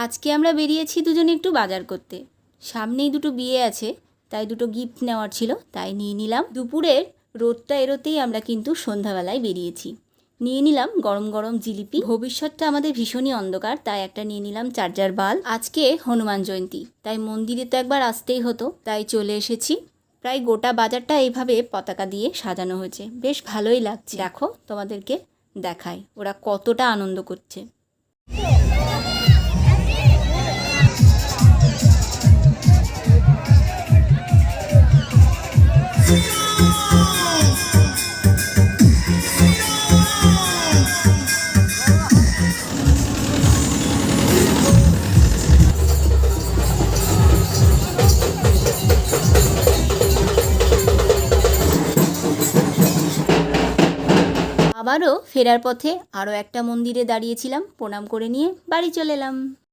আজকে আমরা বেরিয়েছি দুজনে একটু বাজার করতে। সামনেই দুটো বিয়ে আছে, তাই দুটো গিফট নেওয়ার ছিল, তাই নিয়ে নিলাম। দুপুরের রোদটা এরোতেই আমরা কিন্তু সন্ধ্যাবেলায় বেরিয়েছি। নিয়ে নিলাম গরম গরম জিলিপি। ভবিষ্যৎটা আমাদের ভীষণই অন্ধকার, তাই একটা নিয়ে নিলাম চার্জার বাল্ব। আজকে হনুমান জয়ন্তী, তাই মন্দিরে তো একবার আসতেই হতো, তাই চলে এসেছি। প্রায় গোটা বাজারটা এইভাবে পতাকা দিয়ে সাজানো হয়েছে, বেশ ভালোই লাগছে। দেখো, তোমাদেরকে দেখাই ওরা কতটা আনন্দ করছে। আবারও ফেরার পথে আরও একটা মন্দিরে দাঁড়িয়েছিলাম, প্রণাম করে নিয়ে বাড়ি চলে এলাম।